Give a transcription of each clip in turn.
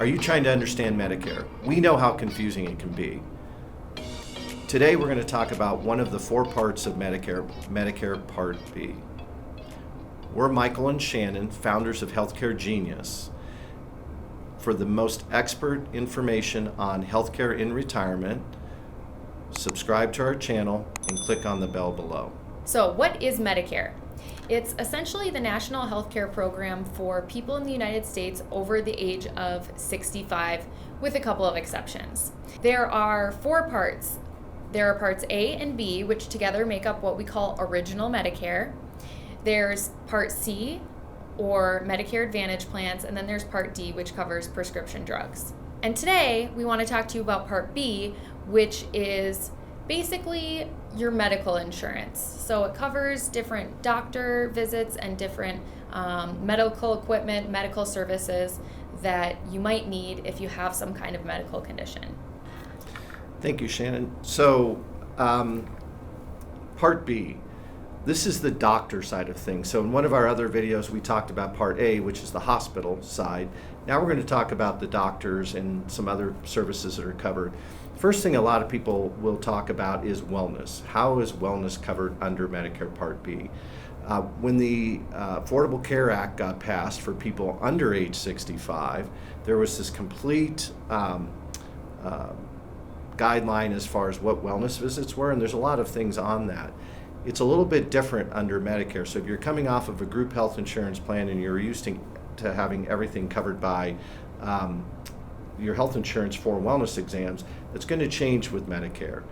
Are you trying to understand Medicare? We know how confusing it can be. Today we're going to talk about one of the 4 parts of Medicare, Medicare Part B. We're Michael and Shannon, founders of Healthcare Genius. For the most expert information on healthcare in retirement, subscribe to our channel and click on the bell below. So what is Medicare? It's essentially the national healthcare program for people in the United States over the age of 65, with a couple of exceptions. There are 4 parts. There are parts A and B, which together make up what we call original Medicare. There's Part C, or Medicare Advantage plans, and then there's Part D, which covers prescription drugs. And today, we want to talk to you about Part B, which is basically your medical insurance. So it covers different doctor visits and different medical equipment, medical services that you might need if you have some kind of medical condition. Thank you, Shannon. So, Part B, this is the doctor side of things. So in one of our other videos, we talked about Part A, which is the hospital side. Now we're going to talk about the doctors and some other services that are covered. First thing a lot of people will talk about is wellness. How is wellness covered under Medicare Part B? When the Affordable Care Act got passed for people under age 65, there was this complete guideline as far as what wellness visits were, and there's a lot of things on that. It's a little bit different under Medicare. So if you're coming off of a group health insurance plan and you're used to having everything covered by your health insurance for wellness exams, it's going to change with Medicare.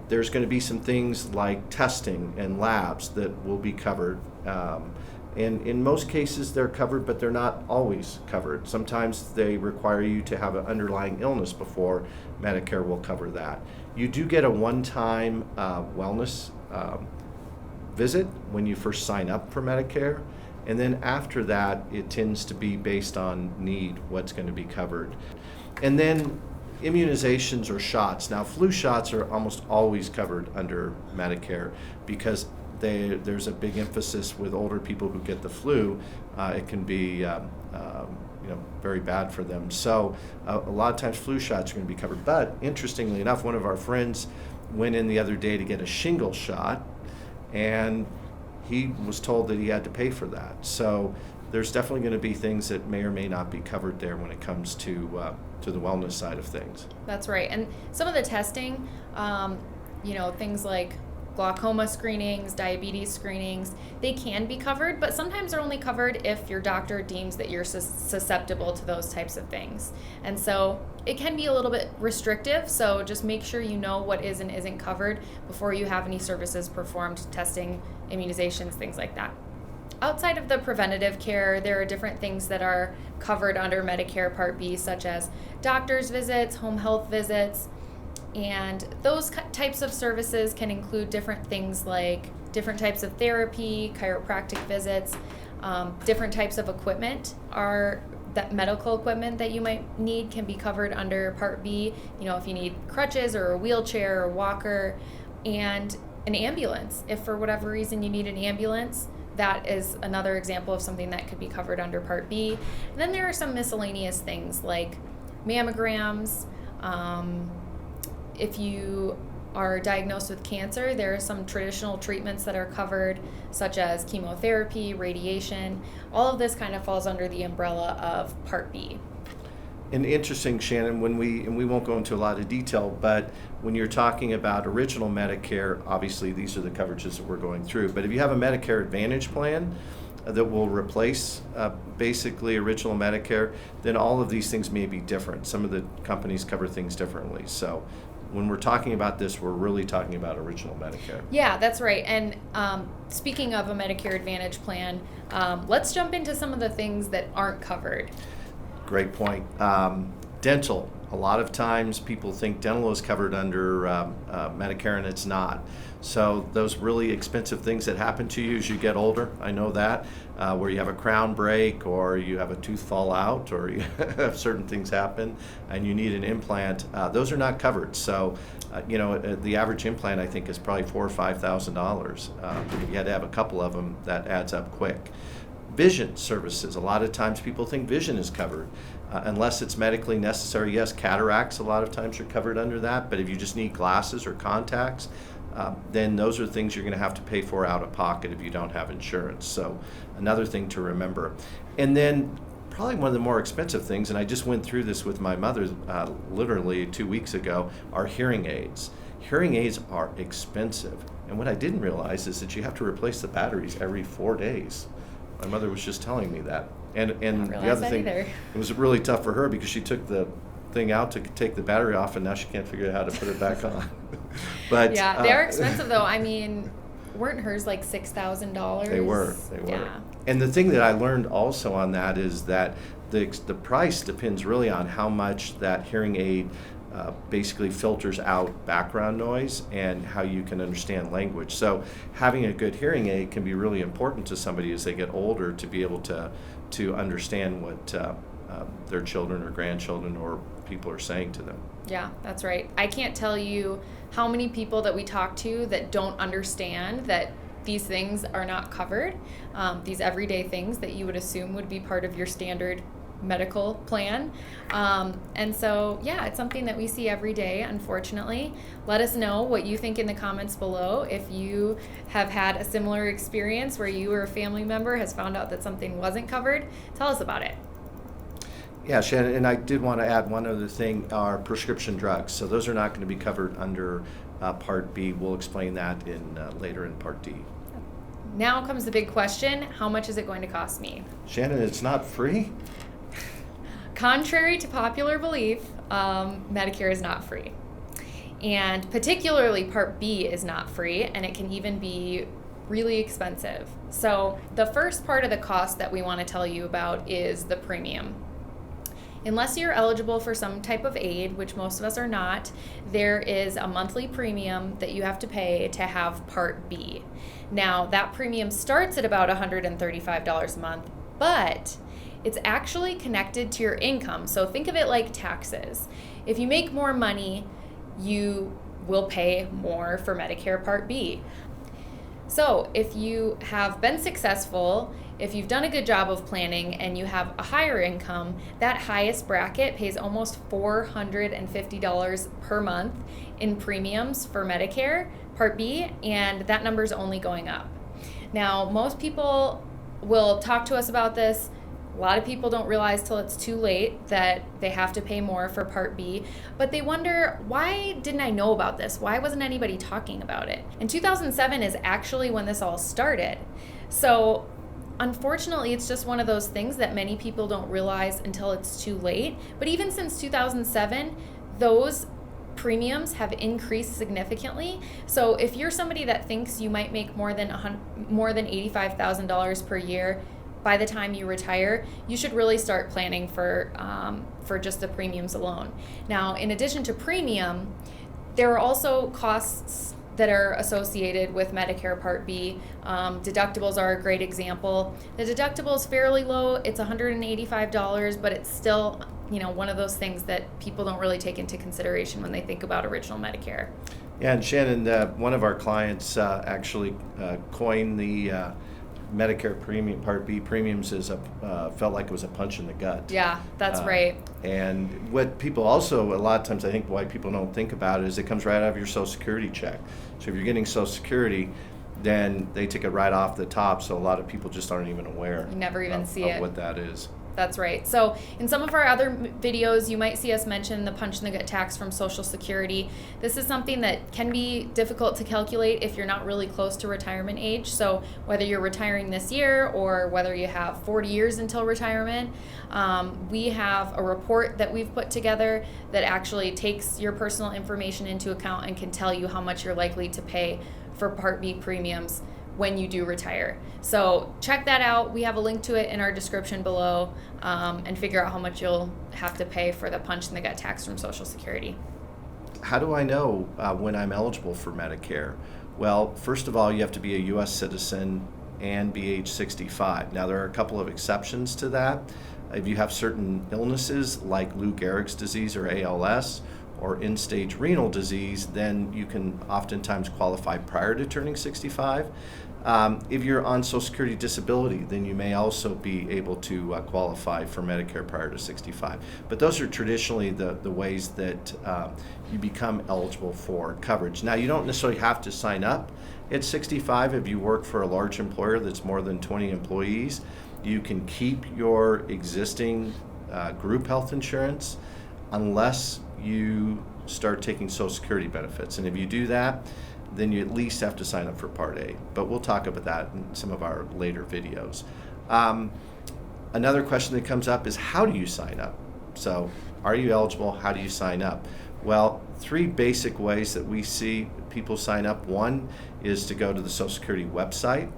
There's going to be some things like testing and labs that will be covered. And in most cases they're covered, but they're not always covered. Sometimes they require you to have an underlying illness before Medicare will cover that. You do get a one-time wellness visit when you first sign up for Medicare. And then after that, it tends to be based on need, what's going to be covered. And then immunizations or shots. Now, flu shots are almost always covered under Medicare because there's a big emphasis with older people who get the flu. It can be very bad for them. So a lot of times flu shots are going to be covered. But interestingly enough, one of our friends went in the other day to get a shingle shot, and he was told that he had to pay for that. So there's definitely going to be things that may or may not be covered there when it comes to the wellness side of things. That's right. And some of the testing, things like glaucoma screenings, diabetes screenings, they can be covered, but sometimes they're only covered if your doctor deems that you're susceptible to those types of things. And so it can be a little bit restrictive, so just make sure you know what is and isn't covered before you have any services performed, testing, immunizations, things like that. Outside of the preventative care, there are different things that are covered under Medicare Part B, such as doctor's visits, home health visits, and those types of services can include different things like different types of therapy, chiropractic visits, different types of equipment that medical equipment that you might need can be covered under Part B. If you need crutches or a wheelchair or walker, and an ambulance. If for whatever reason you need an ambulance, that is another example of something that could be covered under Part B. And then there are some miscellaneous things like mammograms. If you are diagnosed with cancer, there are some traditional treatments that are covered, such as chemotherapy, radiation. All of this kind of falls under the umbrella of Part B. And interesting, Shannon, and we won't go into a lot of detail, but when you're talking about original Medicare, obviously these are the coverages that we're going through. But if you have a Medicare Advantage plan that will replace basically original Medicare, then all of these things may be different. Some of the companies cover things differently. So when we're talking about this, we're really talking about original Medicare. Yeah, that's right. And speaking of a Medicare Advantage plan, let's jump into some of the things that aren't covered. Great point. Dental. A lot of times people think dental is covered under Medicare, and it's not. So those really expensive things that happen to you as you get older, I know that, where you have a crown break or you have a tooth fall out or you have certain things happen and you need an implant, those are not covered. So, the average implant I think is probably $4,000 or $5,000. If you had to have a couple of them, that adds up quick. Vision services. A lot of times people think vision is covered. unless it's medically necessary. Yes, cataracts a lot of times are covered under that, but if you just need glasses or contacts, then those are things you're going to have to pay for out of pocket if you don't have insurance. So another thing to remember. And then probably one of the more expensive things, and I just went through this with my mother literally 2 weeks ago, are hearing aids. Hearing aids are expensive. And what I didn't realize is that you have to replace the batteries every 4 days. My mother was just telling me that. And the other thing, it was really tough for her because she took the thing out to take the battery off, and now she can't figure out how to put it back on. But yeah, they're expensive though. I mean, weren't hers like $6,000? They were. Yeah. And the thing that I learned also on that is that the price depends really on how much that hearing aid basically filters out background noise and how you can understand language. So having a good hearing aid can be really important to somebody as they get older to be able to understand what their children or grandchildren or people are saying to them. Yeah, that's right. I can't tell you how many people that we talk to that don't understand that these things are not covered, these everyday things that you would assume would be part of your standard medical plan. And so, yeah, it's something that we see every day, unfortunately. Let us know what you think in the comments below. If you have had a similar experience where you or a family member has found out that something wasn't covered, tell us about it. Yeah, Shannon, and I did want to add one other thing, are prescription drugs. So those are not going to be covered under Part B. We'll explain that later in Part D. Now comes the big question, how much is it going to cost me? Shannon, it's not free? Contrary to popular belief, Medicare is not free. And particularly Part B is not free, and it can even be really expensive. So the first part of the cost that we want to tell you about is the premium. Unless you're eligible for some type of aid, which most of us are not, there is a monthly premium that you have to pay to have Part B. Now, that premium starts at about $135 a month, but it's actually connected to your income. So think of it like taxes. If you make more money, you will pay more for Medicare Part B. So if you have been successful, if you've done a good job of planning and you have a higher income, that highest bracket pays almost $450 per month in premiums for Medicare Part B, and that number is only going up. Now, most people will talk to us about this. A lot of people don't realize till it's too late that they have to pay more for Part B, but they wonder, why didn't I know about this? Why wasn't anybody talking about it? And 2007 is actually when this all started. So unfortunately, it's just one of those things that many people don't realize until it's too late. But even since 2007, those premiums have increased significantly. So if you're somebody that thinks you might make more than $85,000 per year by the time you retire, you should really start planning for just the premiums alone. Now, in addition to premium, there are also costs that are associated with Medicare Part B. Deductibles are a great example. The deductible is fairly low. It's $185, but it's still, one of those things that people don't really take into consideration when they think about original Medicare. Yeah, and Shannon, one of our clients actually coined the Medicare premium, Part B premiums as felt like it was a punch in the gut. Yeah, that's right. And what people also, a lot of times I think why people don't think about it is it comes right out of your Social Security check. So if you're getting Social Security, then they take it right off the top, so a lot of people just aren't even aware. You never even see it. What that is. That's right. So in some of our other videos, you might see us mention the punch in the gut tax from Social Security. This is something that can be difficult to calculate if you're not really close to retirement age. So whether you're retiring this year or whether you have 40 years until retirement, we have a report that we've put together that actually takes your personal information into account and can tell you how much you're likely to pay for Part B premiums when you do retire. So check that out. We have a link to it in our description below, and figure out how much you'll have to pay for the punch in the gut tax from Social Security. How do I know when I'm eligible for Medicare? Well, first of all, you have to be a U.S. citizen and be age 65. Now, there are a couple of exceptions to that. If you have certain illnesses like Lou Gehrig's disease or ALS, or end-stage renal disease, then you can oftentimes qualify prior to turning 65. If you're on Social Security disability, then you may also be able to qualify for Medicare prior to 65. But those are traditionally the ways that you become eligible for coverage. Now, you don't necessarily have to sign up at 65 if you work for a large employer that's more than 20 employees. You can keep your existing group health insurance unless you start taking Social Security benefits. And if you do that, then you at least have to sign up for Part A. But we'll talk about that in some of our later videos. Another question that comes up is, how do you sign up? So, are you eligible? How do you sign up? Well, 3 basic ways that we see people sign up. One is to go to the Social Security website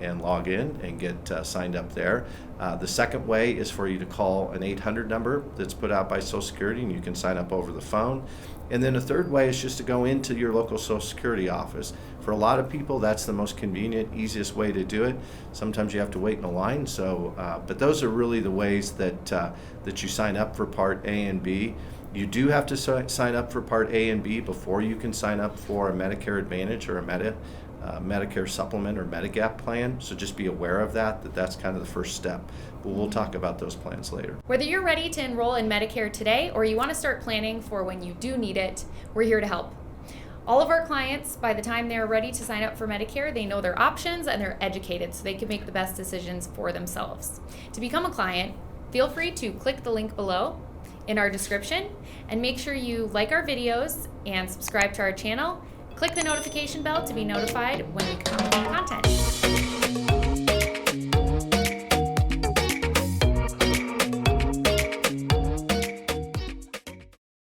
and log in and get signed up there. The second way is for you to call an 800 number that's put out by Social Security, and you can sign up over the phone. And then a third way is just to go into your local Social Security office. For a lot of people, that's the most convenient, easiest way to do it. Sometimes you have to wait in a line. But those are really the ways that you sign up for Part A and B. You do have to sign up for Part A and B before you can sign up for a Medicare Advantage or a Medicare Supplement or Medigap plan. So just be aware of that's kind of the first step. But we'll talk about those plans later. Whether you're ready to enroll in Medicare today or you want to start planning for when you do need it, we're here to help. All of our clients, by the time they're ready to sign up for Medicare, they know their options and they're educated so they can make the best decisions for themselves. To become a client, feel free to click the link below in our description and make sure you like our videos and subscribe to our channel. Click the notification bell to be notified when we come with new content.